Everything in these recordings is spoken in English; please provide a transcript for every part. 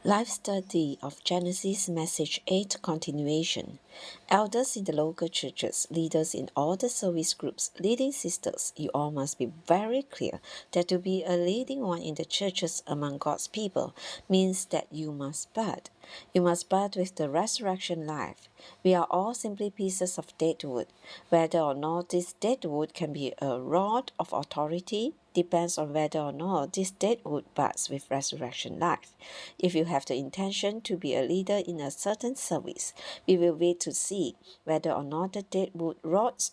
Life Study of Genesis Message 8 Continuation. Elders in the local churches, leaders in all the service groups, leading sisters, you all must be very clear that to be a leading one in the churches among God's people means that you must bud. You must bud with the resurrection life. We are all simply pieces of dead wood. Whether or not this dead wood can be a rod of authority depends on whether or not this dead wood buds with resurrection life. If you have the intention to be a leader in a certain service, we will wait to see whether or not the dead wood rots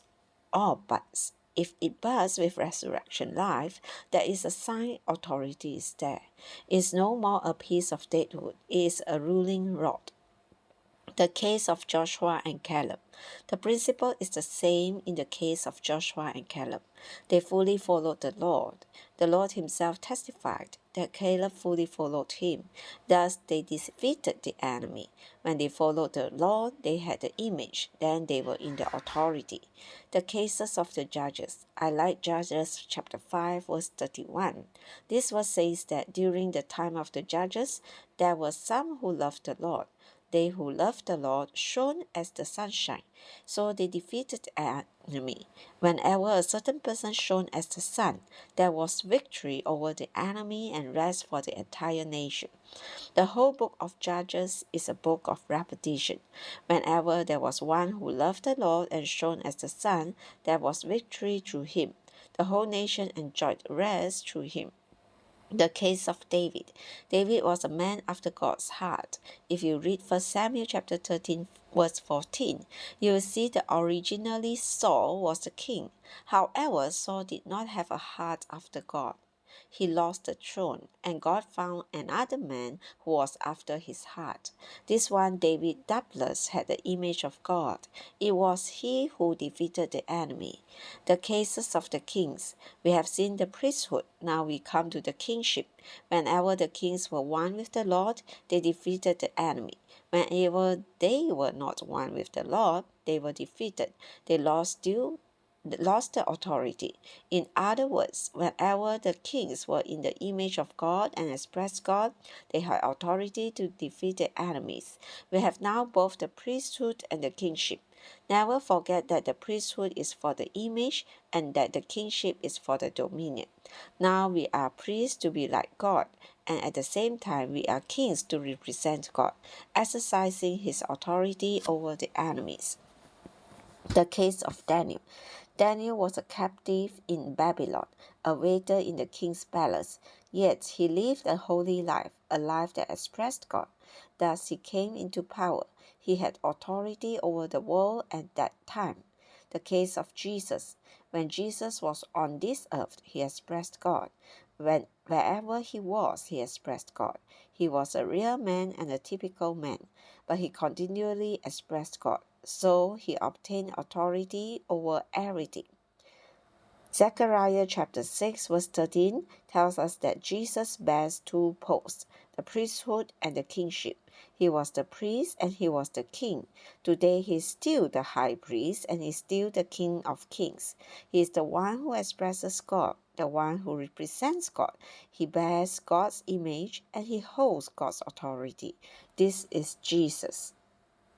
or buds. If it buds with resurrection life, that is a sign authority is there. It is no more a piece of dead wood, it is a ruling rod. The case of Joshua and Caleb. The principle is the same in the case of Joshua and Caleb. They fully followed the Lord. The Lord himself testified that Caleb fully followed him. Thus they defeated the enemy. When they followed the Lord, they had the image. Then they were in the authority. The cases of the judges. I like Judges chapter 5 verse 31. This verse says that during the time of the judges, there were some who loved the Lord. They who loved the Lord shone as the sunshine, so they defeated the enemy. Whenever a certain person shone as the sun, there was victory over the enemy and rest for the entire nation. The whole book of Judges is a book of repetition. Whenever there was one who loved the Lord and shone as the sun, there was victory through him. The whole nation enjoyed rest through him. The case of David. David was a man after God's heart. If you read 1 Samuel chapter 13 verse 14, you will see that originally Saul was the king. However, Saul did not have a heart after God. He lost the throne, and God found another man who was after his heart. This one, David, doubtless had the image of God. It was he who defeated the enemy. The cases of the kings. We have seen the priesthood. Now we come to the kingship. Whenever the kings were one with the Lord, they defeated the enemy. Whenever they were not one with the Lord, they were defeated. They lost the authority. In other words, whenever the kings were in the image of God and expressed God, they had authority to defeat the enemies. We have now both the priesthood and the kingship. Never forget that the priesthood is for the image and that the kingship is for the dominion. Now we are priests to be like God, and at the same time we are kings to represent God, exercising his authority over the enemies. The case of Daniel. Daniel was a captive in Babylon, a waiter in the king's palace, yet he lived a holy life, a life that expressed God. Thus he came into power. He had authority over the world at that time. The case of Jesus. When Jesus was on this earth, he expressed God. Wherever he was, he expressed God. He was a real man and a typical man, but he continually expressed God. So he obtained authority over everything. Zechariah chapter 6 verse 13 tells us that Jesus bears two posts, the priesthood and the kingship. He was the priest and he was the king. Today he is still the high priest and he is still the king of kings. He is the one who expresses God, the one who represents God. He bears God's image and he holds God's authority. This is Jesus.